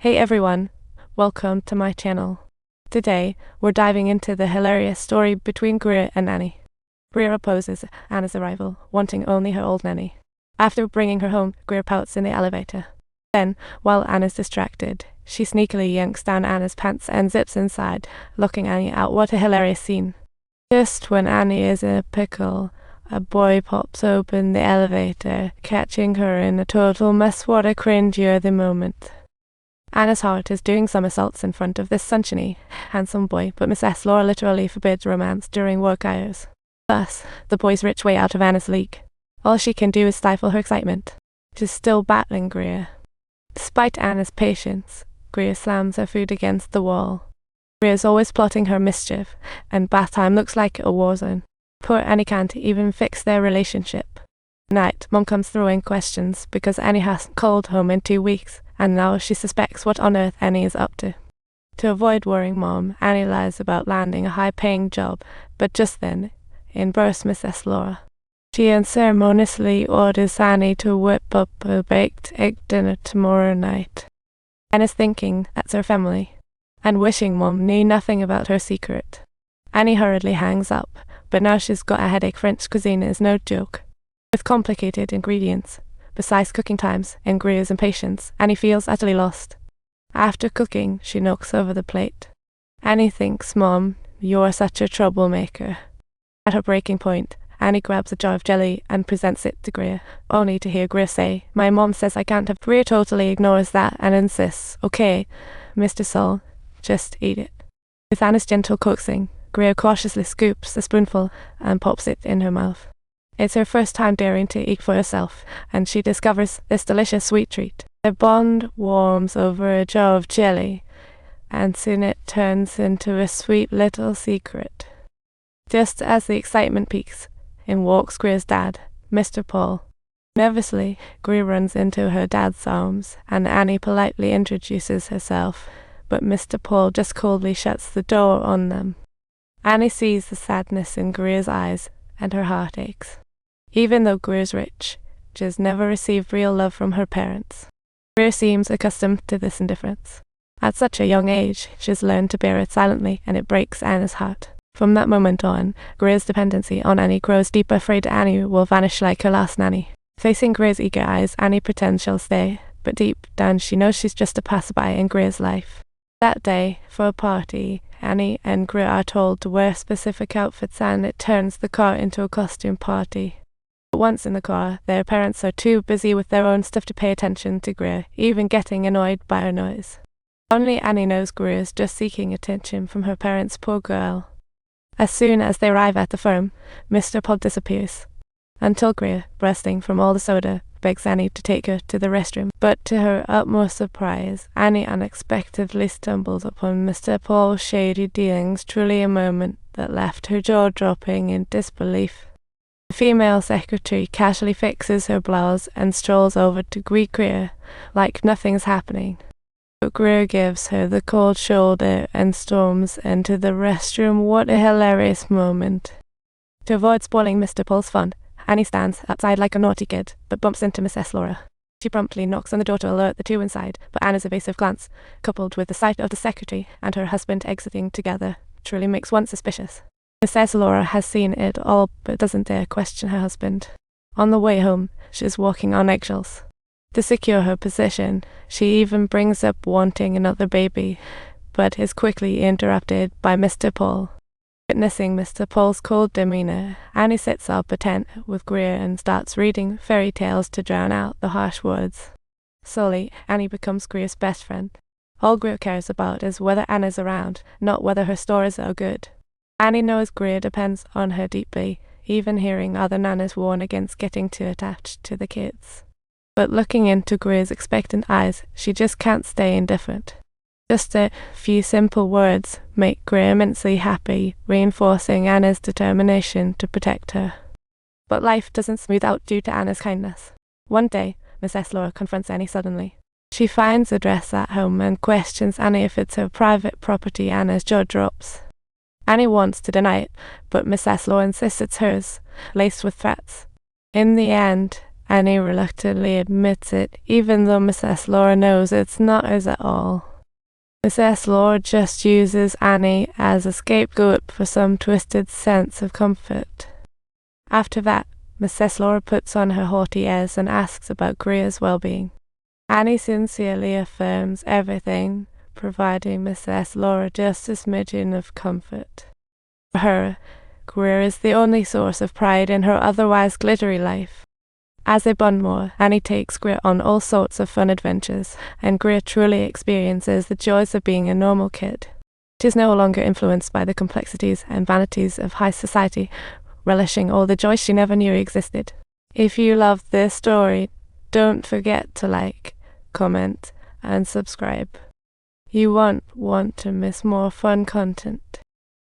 Hey everyone, welcome to my channel. Today, we're diving into the hilarious story between Greer and Nanny. Greer opposes Anna's arrival, wanting only her old nanny. After bringing her home, Greer pouts in the elevator. Then, while Anna's distracted, she sneakily yanks down Anna's pants and zips inside, looking Annie out. What a hilarious scene. Just when Annie is in a pickle, a boy pops open the elevator, catching her in a total mess. What a cringe-worthy moment. Anna's heart is doing somersaults in front of this sunshiny, handsome boy, but Mrs. Laura literally forbids romance during work hours. Thus, the boy's rich way out of Anna's league. All she can do is stifle her excitement. She's still battling Greer. Despite Anna's patience, Greer slams her food against the wall. Greer is always plotting her mischief, and bath time looks like a war zone. Poor Annie can't even fix their relationship. At night, Mom comes throwing questions because Annie hasn't called home in 2 weeks, and now she suspects what on earth Annie is up to. To avoid worrying Mom, Annie lies about landing a high-paying job, but just then, in bursts Mrs. Laura. She unceremoniously orders Annie to whip up a baked egg dinner tomorrow night. Annie's thinking that's her family, and wishing Mom knew nothing about her secret. Annie hurriedly hangs up, but now she's got a headache. French cuisine is no joke. With complicated ingredients, precise cooking times, and Greer's impatience, Annie feels utterly lost. After cooking, she knocks over the plate. Annie thinks, "Mom, you're such a troublemaker." At her breaking point, Annie grabs a jar of jelly and presents it to Greer, only to hear Greer say, "My mom says I can't have." Greer totally ignores that and insists, "Okay, Mr. Saul, just eat it." With Anna's gentle coaxing, Greer cautiously scoops a spoonful and pops it in her mouth. It's her first time daring to eat for herself, and she discovers this delicious sweet treat. Their bond warms over a jar of jelly, and soon it turns into a sweet little secret. Just as the excitement peaks, in walks Greer's dad, Mr. Paul. Nervously, Greer runs into her dad's arms, and Annie politely introduces herself, but Mr. Paul just coldly shuts the door on them. Annie sees the sadness in Greer's eyes, and her heart aches. Even though Greer's rich, she has never received real love from her parents. Greer seems accustomed to this indifference. At such a young age, she has learned to bear it silently, and it breaks Anna's heart. From that moment on, Greer's dependency on Annie grows deeper, afraid Annie will vanish like her last nanny. Facing Greer's eager eyes, Annie pretends she'll stay, but deep down she knows she's just a passerby in Greer's life. That day, for a party, Annie and Greer are told to wear specific outfits, and it turns the car into a costume party. But once in the car, their parents are too busy with their own stuff to pay attention to Greer, even getting annoyed by her noise. Only Annie knows Greer is just seeking attention from her parents. Poor girl. As soon as they arrive at the firm, Mr. Pod disappears, until Greer, bursting from all the soda, begs Annie to take her to the restroom. But to her utmost surprise, Annie unexpectedly stumbles upon Mr. Paul's shady dealings, truly a moment that left her jaw dropping in disbelief. The female secretary casually fixes her blouse and strolls over to greet Greer, like nothing's happening. But Greer gives her the cold shoulder and storms into the restroom. What a hilarious moment. To avoid spoiling Mr. Paul's fun, Annie stands outside like a naughty kid, but bumps into Mrs. Laura. She promptly knocks on the door to alert the two inside, but Anna's evasive glance, coupled with the sight of the secretary and her husband exiting together, truly makes one suspicious. Mrs. Laura has seen it all, but doesn't dare question her husband. On the way home, she is walking on eggshells. To secure her position, she even brings up wanting another baby, but is quickly interrupted by Mr. Paul. Witnessing Mr. Paul's cold demeanor, Annie sits up a tent with Greer and starts reading fairy tales to drown out the harsh words. Slowly, Annie becomes Greer's best friend. All Greer cares about is whether Anna's around, not whether her stories are good. Annie knows Greer depends on her deeply, even hearing other nannies warn against getting too attached to the kids. But looking into Greer's expectant eyes, she just can't stay indifferent. Just a few simple words make Greer immensely happy, reinforcing Anna's determination to protect her. But life doesn't smooth out due to Anna's kindness. One day, Mrs. Laura confronts Annie suddenly. She finds a dress at home and questions Annie if it's her private property. Anna's jaw drops. Annie wants to deny it, but Mrs. Laura insists it's hers, laced with threats. In the end, Annie reluctantly admits it, even though Mrs. Laura knows it's not hers at all. Mrs. Laura just uses Annie as a scapegoat for some twisted sense of comfort. After that, Mrs. Laura puts on her haughty airs and asks about Greer's well-being. Annie sincerely affirms everything, providing Mrs. Laura just a smidgen of comfort. For her, Greer is the only source of pride in her otherwise glittery life. As they bond more, Annie takes Greer on all sorts of fun adventures, and Greer truly experiences the joys of being a normal kid. She is no longer influenced by the complexities and vanities of high society, relishing all the joys she never knew existed. If you loved this story, don't forget to like, comment, and subscribe. You won't want to miss more fun content.